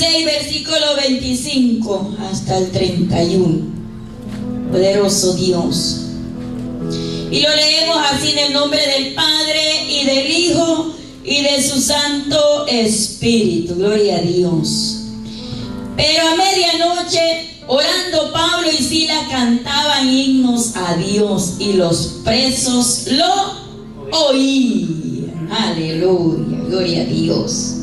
6, versículo 25 hasta el 31. Poderoso Dios. Y lo leemos así en el nombre del Padre y del Hijo y de su Santo Espíritu. Gloria a Dios. Pero a medianoche, orando, Pablo y Silas cantaban himnos a Dios y los presos lo oían. Aleluya, gloria a Dios.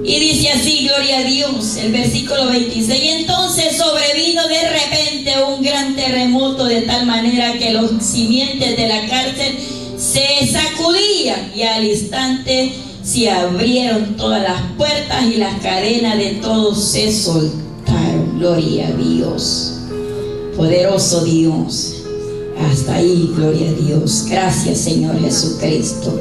Y dice así, gloria a Dios, el versículo 26. Entonces sobrevino de repente un gran terremoto, de tal manera que los cimientos de la cárcel se sacudían, y al instante se abrieron todas las puertas y las cadenas de todos se soltaron. Gloria a Dios. Poderoso Dios. Hasta ahí, gloria a Dios. Gracias, Señor Jesucristo.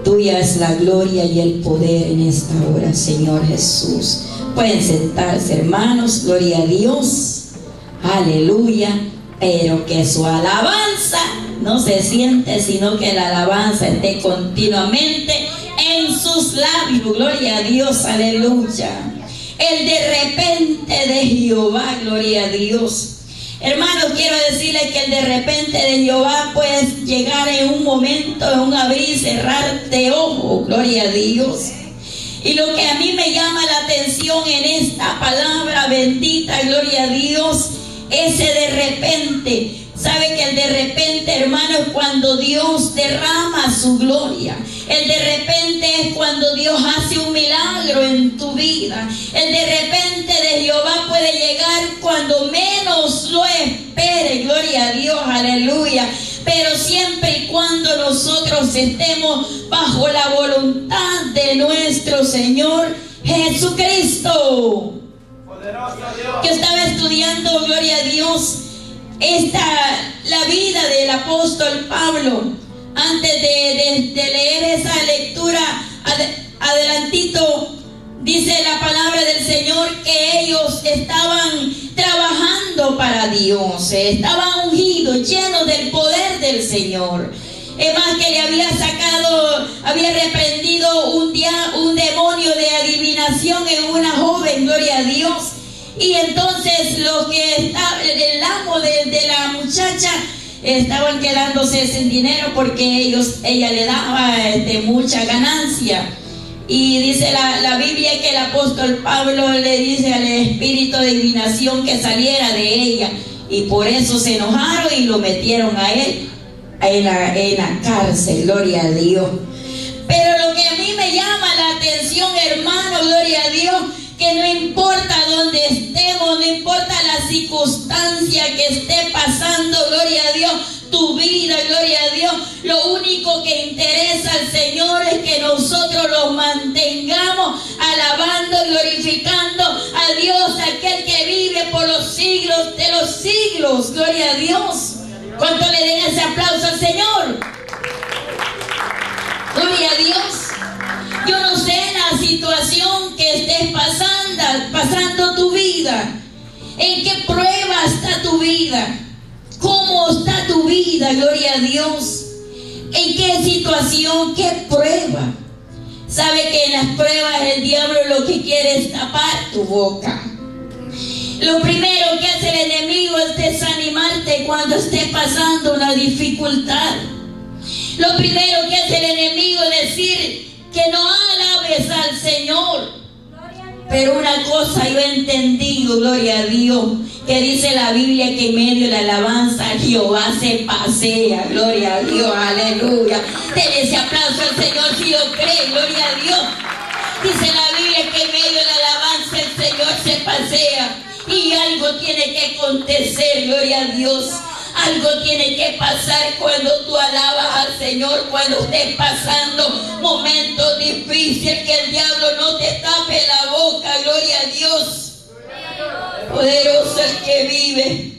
Tuya es la gloria y el poder en esta hora, Señor Jesús. Pueden sentarse, hermanos, gloria a Dios. Aleluya. Pero que su alabanza no se siente, sino que la alabanza esté continuamente en sus labios. Gloria a Dios, aleluya. El de repente de Jehová, gloria a Dios. Hermanos, quiero decirles que el de repente de Jehová puede llegar en un momento, en un abrir y cerrar de ojos, gloria a Dios. Y lo que a mí me llama la atención en esta palabra bendita, gloria a Dios, ese de repente. Sabe que el de repente, hermano, es cuando Dios derrama su gloria. El de repente es cuando Dios hace un milagro en tu vida. El de repente de Jehová puede llegar cuando menos lo espere. Gloria a Dios, aleluya. Pero siempre y cuando nosotros estemos bajo la voluntad de nuestro Señor Jesucristo. Yo estaba estudiando, gloria a Dios, la vida del apóstol Pablo. Antes de leer esa lectura, adelantito, dice la palabra del Señor que ellos estaban trabajando para Dios, estaban ungidos, llenos del poder del Señor. Es más, que le había reprendido un demonio de adivinación en una joven, gloria a Dios. Y entonces el amo de la muchacha estaban quedándose sin dinero porque ella le daba mucha ganancia. Y dice la Biblia que el apóstol Pablo le dice al espíritu de adivinación que saliera de ella, y por eso se enojaron y lo metieron a él en la cárcel, gloria a Dios. Pero lo que a mí me llama la atención, hermano, gloria a Dios, que no importa dónde estemos, no importa la circunstancia que esté pasando, gloria a Dios, tu vida, gloria a Dios, lo único que interesa al Señor es que nosotros los mantengamos alabando, glorificando a Dios, aquel que vive por los siglos de los siglos, gloria a Dios. ¿Cuánto le den ese aplauso al Señor? Gloria a Dios. Yo no sé la situación que estés pasando tu vida. ¿En qué prueba está tu vida? ¿Cómo está tu vida? Gloria a Dios. ¿En qué situación? ¿Qué prueba? Sabe que en las pruebas el diablo lo que quiere es tapar tu boca. Lo primero que hace el enemigo es desanimarte cuando estés pasando una dificultad. Lo primero que hace el enemigo es decir que no alabes al Señor. Pero una cosa yo he entendido, gloria a Dios, que dice la Biblia que en medio de la alabanza Jehová se pasea, gloria a Dios, aleluya. Denle ese aplauso al Señor si lo cree, gloria a Dios. Dice la Biblia que en medio de la alabanza el Señor se pasea, y algo tiene que acontecer, gloria a Dios. Algo tiene que pasar cuando tú alabas al Señor, cuando estés pasando momentos difíciles, que el diablo no te tape la boca, gloria a Dios. Poderoso el que vive.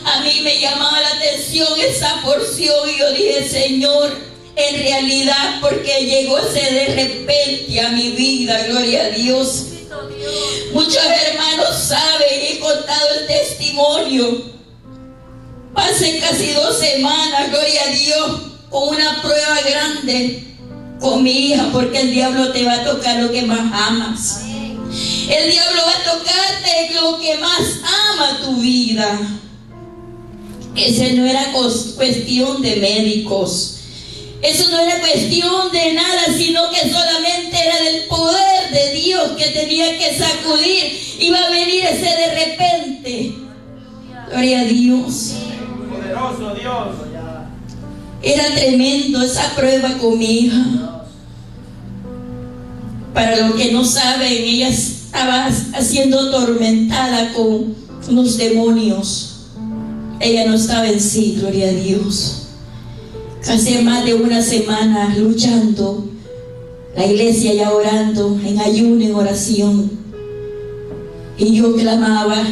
A mí me llamaba la atención esa porción y yo dije, Señor, en realidad, porque llegó ese de repente a mi vida, gloria a Dios. Muchos hermanos saben, he contado el testimonio. Pasé casi 2 semanas, gloria a Dios, con una prueba grande con mi hija, porque el diablo te va a tocar lo que más amas. El diablo va a tocarte lo que más ama tu vida. Ese no era cuestión de médicos. Eso no era cuestión de nada, sino que solamente era del poder de Dios que tenía que sacudir. Iba a venir ese de repente. Gloria a Dios. Poderoso Dios. Era tremendo esa prueba con mi hija. Para los que no saben, ella estaba siendo atormentada con unos demonios. Ella no estaba en sí, gloria a Dios. Casi más de una semana luchando, la iglesia ya orando, en ayuno, en oración. Y yo clamaba,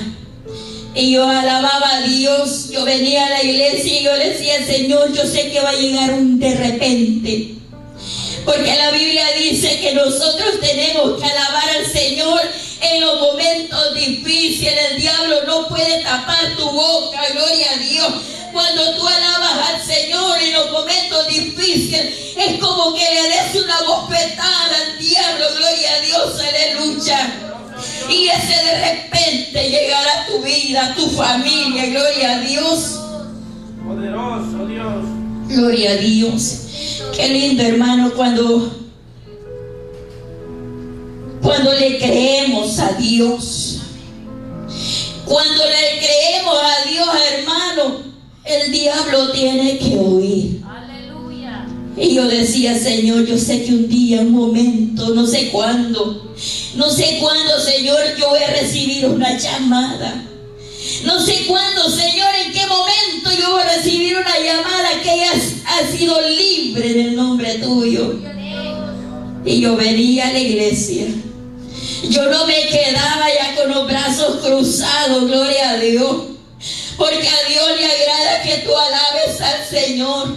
y yo alababa a Dios. Yo venía a la iglesia y yo le decía: Señor, yo sé que va a llegar un de repente. Porque la Biblia dice que nosotros tenemos que alabar al Señor en los momentos difíciles. El diablo no puede tapar tu boca, gloria a Dios. Cuando tú alabas al Señor en los momentos difíciles, es como que le des una bofetada al diablo, gloria a Dios, aleluya. Y ese de repente llegará a tu vida, a tu familia, gloria a Dios. Poderoso Dios. Gloria a Dios. Qué lindo, hermano, cuando le creemos a Dios. Cuando le creemos a Dios, hermano, el diablo tiene que huir. Aleluya. Y yo decía: Señor, yo sé que un día, un momento, no sé cuándo, Señor, yo voy a recibir una llamada. No sé cuándo, Señor, en qué momento yo voy a recibir una llamada que ha sido libre en el nombre tuyo. Y yo venía a la iglesia. Yo no me quedaba ya con los brazos cruzados, gloria a Dios. Porque a Dios le agrada que tú alabes al Señor.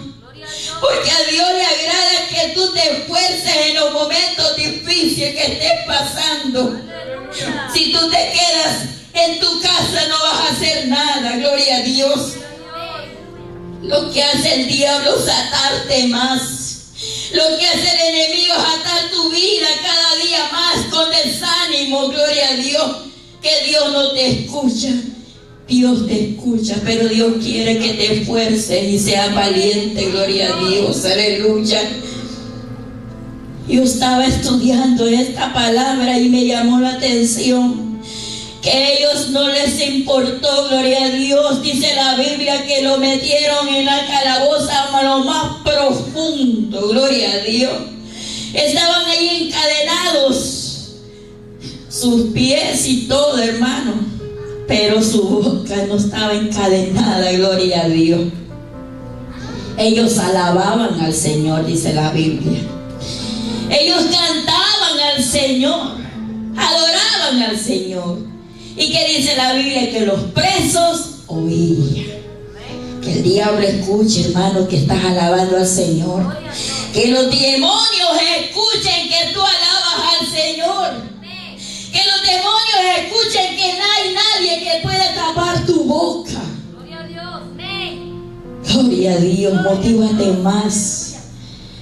Porque a Dios le agrada que tú te esfuerces en los momentos difíciles que estés pasando. Si tú te quedas en tu casa no vas a hacer nada, gloria a Dios. Lo que hace el diablo es atarte más. Lo que hace el enemigo es atar tu vida cada día más con desánimo, gloria a Dios. Que Dios no te escucha. Dios te escucha, pero Dios quiere que te esfuerces y seas valiente, gloria a Dios, aleluya. Yo estaba estudiando esta palabra y me llamó la atención que a ellos no les importó, gloria a Dios. Dice la Biblia que lo metieron en la calaboza a lo más profundo, gloria a Dios. Estaban ahí encadenados, sus pies y todo, hermano. Pero su boca no estaba encadenada, gloria a Dios. Ellos alababan al Señor, dice la Biblia. Ellos cantaban al Señor, adoraban al Señor. ¿Y qué dice la Biblia? Que los presos oían. Que el diablo escuche, hermano, que estás alabando al Señor. Que los demonios escuchen que tú alabas al Señor. Que los demonios escuchen que no hay nadie que pueda tapar tu boca. Gloria a Dios. Gloria a Dios, motívate más.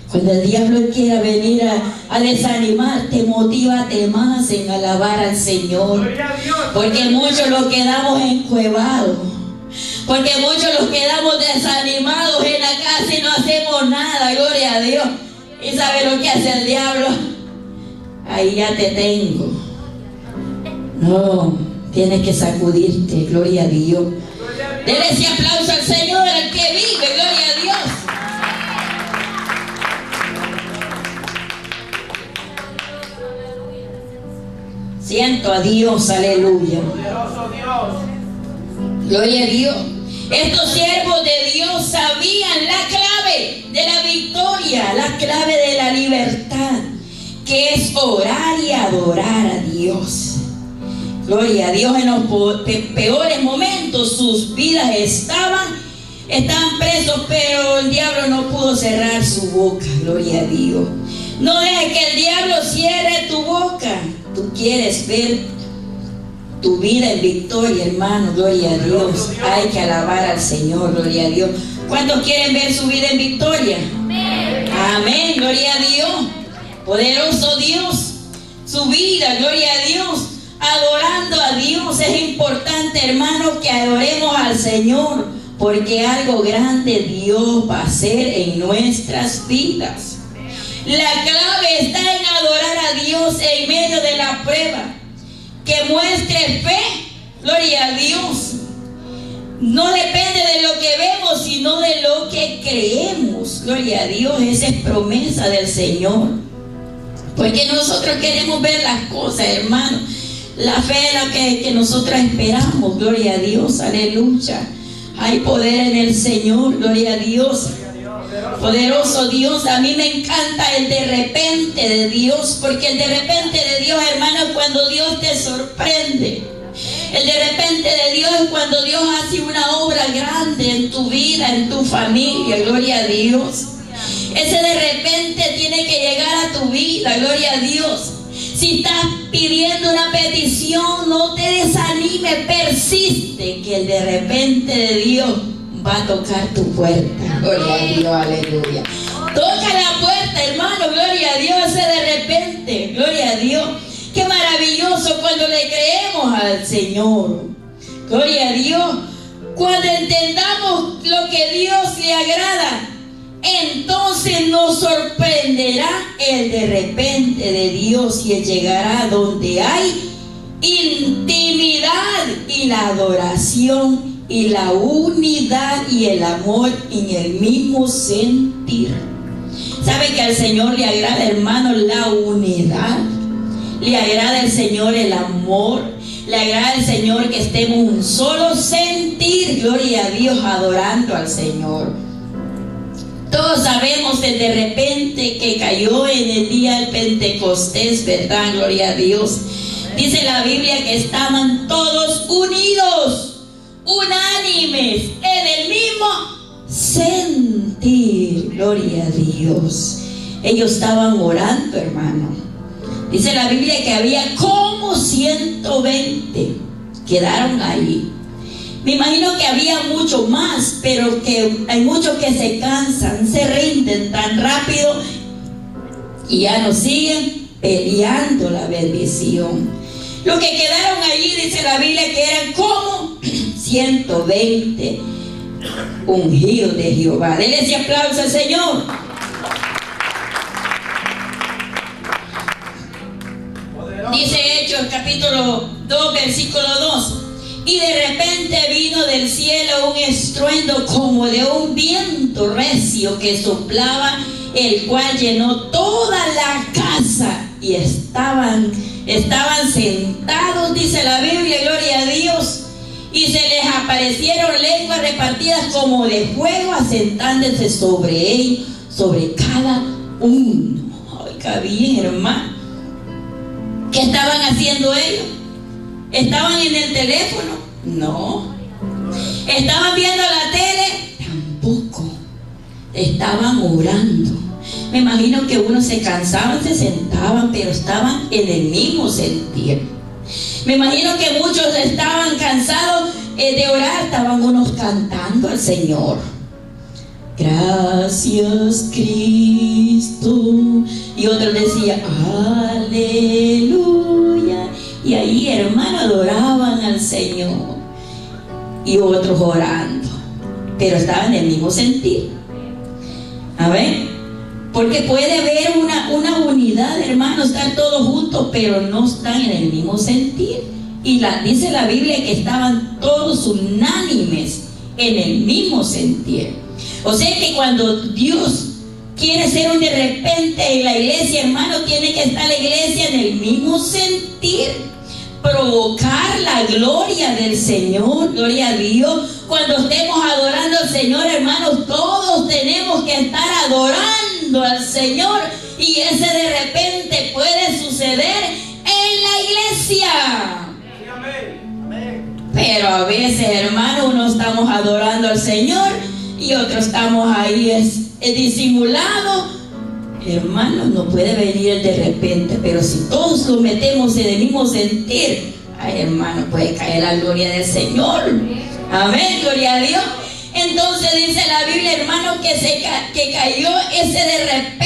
Cuando el diablo quiera venir a desanimarte, motívate más en alabar al Señor. Porque muchos los quedamos encuevados. Porque muchos los quedamos desanimados en la casa y no hacemos nada, gloria a Dios. ¿Y sabe lo que hace el diablo? Ahí ya te tengo. No, tienes que sacudirte, gloria a Dios. Dele ese aplauso al Señor, al que vive, gloria a Dios. Siento a Dios, aleluya. Poderoso Dios. Gloria a Dios. Estos siervos de Dios sabían la clave de la victoria, la clave de la libertad, que es orar y adorar a Dios. Gloria a Dios. En los peores momentos sus vidas estaban presos, pero el diablo no pudo cerrar su boca. Gloria a Dios. No dejes que el diablo cierre tu boca. Tú quieres ver tu vida en victoria, hermano, gloria a Dios. Hay que alabar al Señor, gloria a Dios. ¿Cuántos quieren ver su vida en victoria? Amén, gloria a Dios. Poderoso Dios. Su vida, gloria a Dios. Señor, porque algo grande Dios va a hacer en nuestras vidas. La clave está en adorar a Dios en medio de la prueba. Que muestre fe, gloria a Dios. No depende de lo que vemos, sino de lo que creemos. Gloria a Dios, esa es promesa del Señor. Porque nosotros queremos ver las cosas, hermano. La fe es la que nosotros esperamos. Gloria a Dios, aleluya. Hay poder en el Señor, gloria a Dios. Poderoso Dios. A mí me encanta el de repente de Dios, porque el de repente de Dios, hermano, es cuando Dios te sorprende. El de repente de Dios es cuando Dios hace una obra grande en tu vida, en tu familia, gloria a Dios. Ese de repente tiene que llegar a tu vida, gloria a Dios. Si estás pidiendo una petición, no te desanimes, persiste, que el de repente de Dios va a tocar tu puerta. Gloria a Dios, aleluya. Toca la puerta, hermano, gloria a Dios, ese de repente, gloria a Dios. Qué maravilloso cuando le creemos al Señor. Gloria a Dios. Cuando entendamos lo que Dios le agrada, entonces nos sorprenderá el de repente de Dios y Él llegará donde hay intimidad y la adoración y la unidad y el amor en el mismo sentir. ¿Sabe que al Señor le agrada, hermano, la unidad? Le agrada al Señor el amor. Le agrada al Señor que estemos en un solo sentir, gloria a Dios, adorando al Señor. Todos sabemos el de repente que cayó en el día del Pentecostés, ¿verdad? Gloria a Dios. Dice la Biblia que estaban todos unidos, unánimes, en el mismo sentir, gloria a Dios. Ellos estaban orando, hermano. Dice la Biblia que había como 120, quedaron ahí. Me imagino que había mucho más, pero que hay muchos que se cansan, se rinden tan rápido y ya no siguen peleando la bendición. Los que quedaron allí, dice la Biblia, que eran como 120 ungidos de Jehová. Denle ese aplauso al Señor. Dice Hechos capítulo 2 versículo 2: y de repente vino del cielo un estruendo como de un viento recio que soplaba, el cual llenó toda la casa, y estaban sentados, dice la Biblia, gloria a Dios, y se les aparecieron lenguas repartidas como de fuego, asentándose sobre ellos, sobre cada uno. Oiga bien, hermano. ¿Qué estaban haciendo ellos? ¿Estaban en el teléfono? No. ¿Estaban viendo la tele? Tampoco. Estaban orando. Me imagino que unos se cansaban, se sentaban, pero estaban en el mismo sentir. Me imagino que muchos estaban cansados de orar, estaban unos cantando al Señor. Gracias, Cristo. Y otros decían, aleluya. Y ahí, hermano, adoraban al Señor. Y otros orando. Pero estaban en el mismo sentir. A ver. Porque puede haber una unidad, hermano, estar todos juntos, pero no están en el mismo sentir. Y dice la Biblia que estaban todos unánimes en el mismo sentir. O sea que cuando Dios quiere ser un de repente en la iglesia, hermano, tiene que estar la iglesia en el mismo sentir, provocar la gloria del Señor, gloria a Dios. Cuando estemos adorando al Señor, hermanos, todos tenemos que estar adorando al Señor, y ese de repente puede suceder en la iglesia. Pero a veces, hermano, uno estamos adorando al Señor y otros estamos ahí disimulados. Hermano, no puede venir el de repente, pero si todos lo metemos en el mismo sentir, ay, hermano, puede caer la gloria del Señor. Amén, gloria a Dios. Entonces dice la Biblia, hermano, que cayó ese de repente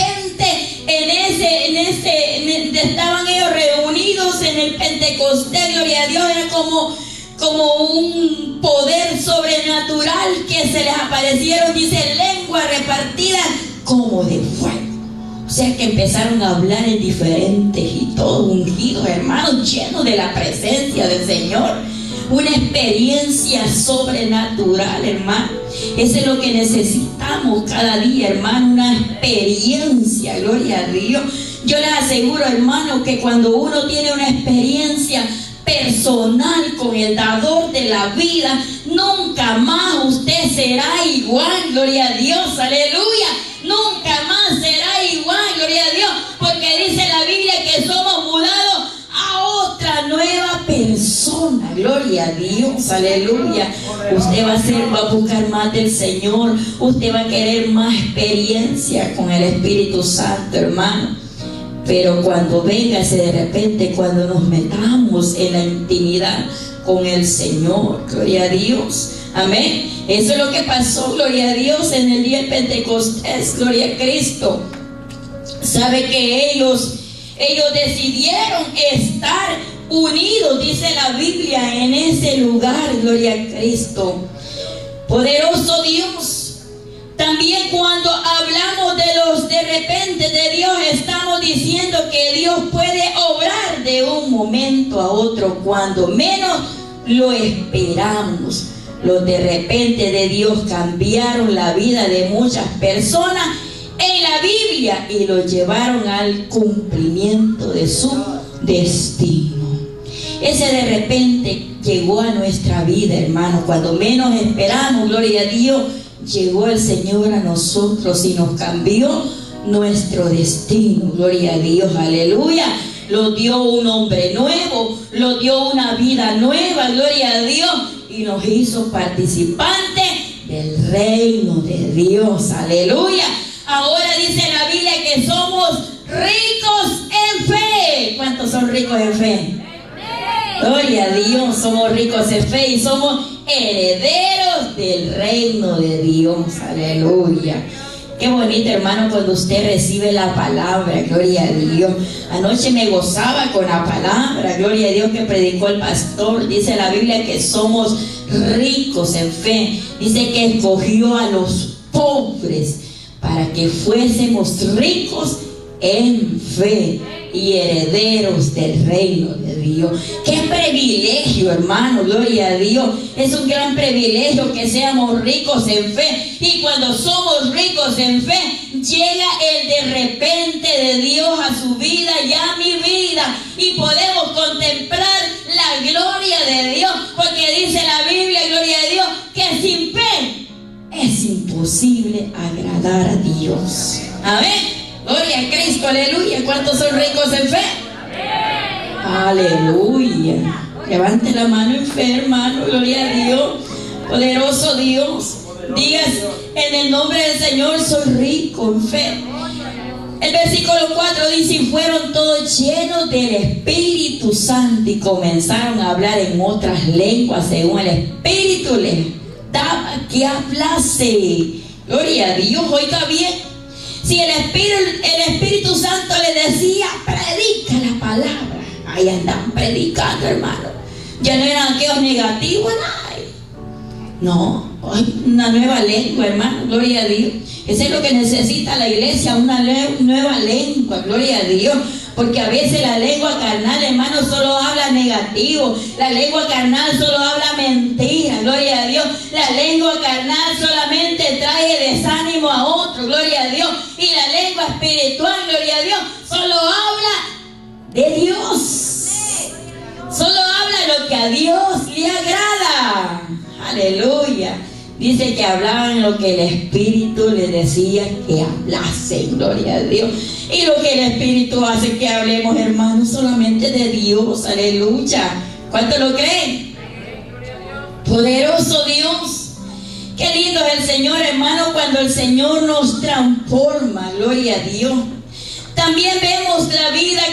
estaban ellos reunidos en el Pentecostés, gloria a Dios. Era como como un poder sobrenatural que se les aparecieron, dice, lenguas repartidas como de fuego. O sea que empezaron a hablar en diferentes y todos ungidos, hermanos, llenos de la presencia del Señor. Una experiencia sobrenatural, hermano. Eso es lo que necesitamos cada día, hermano. Una experiencia, gloria a Dios. Yo les aseguro, hermano, que cuando uno tiene una experiencia personal con el dador de la vida, nunca más usted será igual, gloria a Dios, aleluya. Nunca más será igual, gloria a Dios, porque dice la Biblia que somos mudados a otra nueva persona, gloria a Dios, aleluya. Usted va a buscar más del Señor, usted va a querer más experiencia con el Espíritu Santo, hermano. Pero cuando véngase de repente, cuando nos metamos en la intimidad con el Señor, gloria a Dios, amén. Eso es lo que pasó, gloria a Dios, en el día de Pentecostés, gloria a Cristo. Sabe que ellos decidieron estar unidos, dice la Biblia, en ese lugar, gloria a Cristo. Poderoso Dios. También cuando hablamos de repente de Dios, estamos diciendo que Dios puede obrar de un momento a otro cuando menos lo esperamos. Los de repente de Dios cambiaron la vida de muchas personas en la Biblia y lo llevaron al cumplimiento de su destino. Ese de repente llegó a nuestra vida, hermano, cuando menos esperamos, gloria a Dios. Llegó el Señor a nosotros y nos cambió nuestro destino, gloria a Dios, aleluya. Nos dio un hombre nuevo, nos dio una vida nueva, gloria a Dios, y nos hizo participantes del reino de Dios, aleluya. Ahora dice la Biblia que somos ricos en fe. ¿Cuántos son ricos en fe? Gloria a Dios, somos ricos en fe y somos herederos del reino de Dios, aleluya. Qué bonito, hermano, cuando usted recibe la palabra, gloria a Dios. Anoche me gozaba con la palabra, gloria a Dios, que predicó el pastor. Dice la Biblia que somos ricos en fe. Dice que escogió a los pobres para que fuésemos ricos en fe y herederos del reino de Dios. Qué privilegio, hermano, gloria a Dios. Es un gran privilegio que seamos ricos en fe. Y cuando somos ricos en fe, llega el de repente de Dios a su vida y a mi vida, y podemos contemplar la gloria de Dios, porque dice la Biblia, gloria a Dios, que sin fe es imposible agradar a Dios. Amén. Gloria a Cristo, aleluya. ¿Cuántos son ricos en fe? Aleluya. Levante la mano en fe, hermano. Gloria a Dios. Poderoso Dios. Digas en el nombre del Señor, soy rico en fe. El versículo 4 dice: y fueron todos llenos del Espíritu Santo y comenzaron a hablar en otras lenguas según el Espíritu les daba que hablase. Gloria a Dios. Oiga bien. Si el Espíritu Santo le decía, predica la palabra, ahí andan predicando, hermano. Ya no eran aquellos negativos, no, hay una nueva lengua, hermano, gloria a Dios. Eso es lo que necesita la iglesia, una nueva lengua, gloria a Dios. Porque a veces la lengua carnal, hermano, solo habla negativo. La lengua carnal solo habla mentira, gloria a Dios. La lengua carnal solamente trae desánimo a otro, gloria a Dios. Y la lengua espiritual, gloria a Dios, solo habla de Dios. Solo habla lo que a Dios le agrada. Aleluya. Dice que hablaban lo que el Espíritu les decía que hablasen, gloria a Dios. Y lo que el Espíritu hace que hablemos, hermanos, solamente de Dios, aleluya. ¿Cuánto lo creen? Poderoso Dios. Qué lindo es el Señor, hermano, cuando el Señor nos transforma, gloria a Dios. También vemos la vida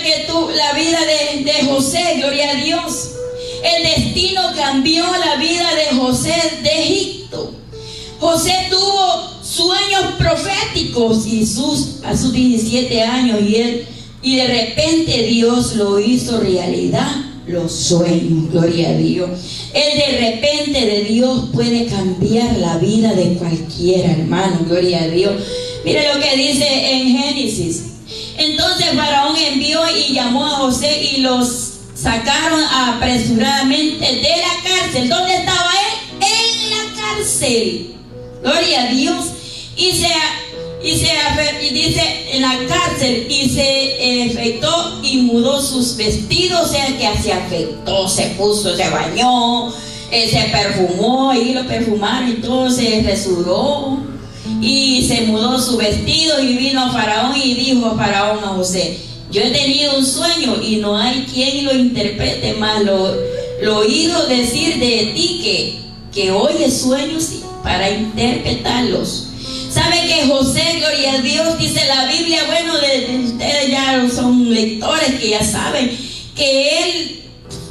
de José, gloria a Dios. El destino cambió la vida de José de Egipto. José tuvo sueños proféticos a sus 17 años y de repente Dios lo hizo realidad, los sueños, gloria a Dios. El de repente de Dios puede cambiar la vida de cualquiera, hermano, gloria a Dios. Mire lo que dice en Génesis. Entonces Faraón envió y llamó a José y los sacaron apresuradamente de la cárcel. ¿Dónde estaba él? En la cárcel, gloria a Dios. Y dice en la cárcel, y se afeitó y mudó sus vestidos. O sea que se afeitó, se puso, se bañó, se perfumó, y lo perfumaron y todo, se resuró y se mudó su vestido. Y vino a Faraón y dijo a Faraón a José: yo he tenido un sueño y no hay quien lo interprete, más lo he oído decir de ti que oyes sueños para interpretarlos. ¿Sabe que José, gloria a Dios, dice la Biblia? Bueno, de ustedes ya son lectores que ya saben que él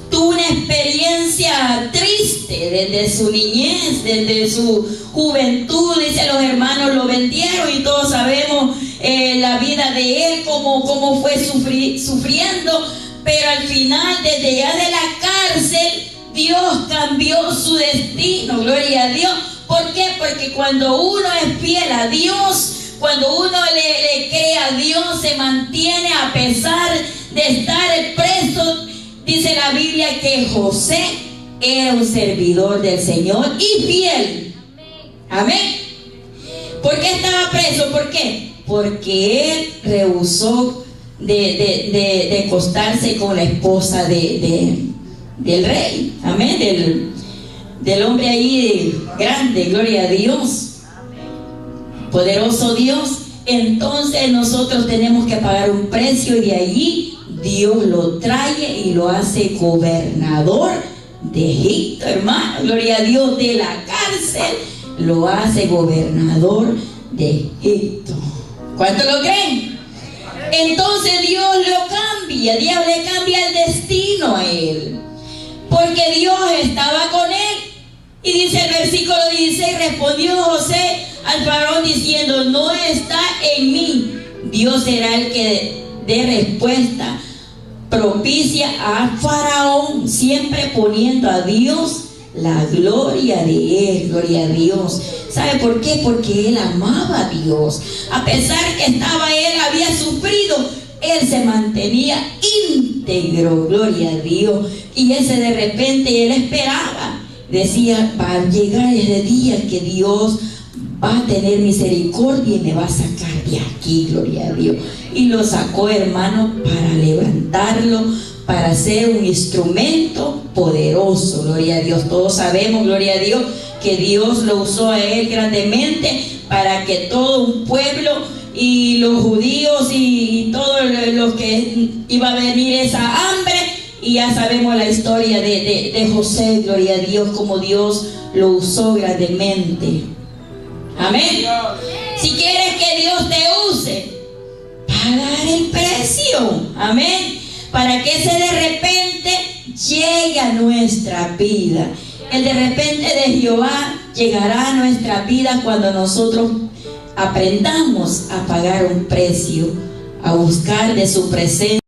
tuvo una experiencia triste desde su niñez, desde su juventud. Dice, los hermanos lo vendieron y todos sabemos la vida de él, cómo fue sufriendo, pero al final, desde ya de la cárcel, Dios cambió su destino, gloria a Dios. ¿Por qué? Porque cuando uno es fiel a Dios, cuando uno le cree a Dios, se mantiene a pesar de estar preso. Dice la Biblia que José era un servidor del Señor y fiel. Amén. ¿Por qué estaba preso? ¿Por qué? Porque él rehusó de acostarse con la esposa del rey. Amén. Del hombre ahí grande, gloria a Dios. Poderoso Dios. Entonces nosotros tenemos que pagar un precio, y de allí Dios lo trae y lo hace gobernador de Egipto, hermano. Gloria a Dios. De la cárcel lo hace gobernador de Egipto. ¿Cuánto lo creen? Entonces Dios lo cambia. Dios le cambia el destino a él, porque Dios estaba con él. Y dice el versículo 16: respondió José al faraón diciendo: no está en mí. Dios será el que dé respuesta propicia a Faraón, siempre poniendo a Dios la gloria de él, gloria a Dios. ¿Sabe por qué? Porque él amaba a Dios. A pesar que había sufrido, él se mantenía íntegro, gloria a Dios. Y de repente él esperaba. Decía, va a llegar ese día que Dios va a tener misericordia y me va a sacar de aquí, gloria a Dios. Y lo sacó, hermano, para levantarlo, para ser un instrumento poderoso, gloria a Dios. Todos sabemos, gloria a Dios, que Dios lo usó a él grandemente para que todo un pueblo y los judíos y todos los que iba a venir esa hambre. Y ya sabemos la historia de José, gloria a Dios, como Dios lo usó grandemente. Amén. Si quieres que Dios te use, pagar el precio. Amén. Para que ese de repente llegue a nuestra vida. El de repente de Jehová llegará a nuestra vida cuando nosotros aprendamos a pagar un precio, a buscar de su presencia.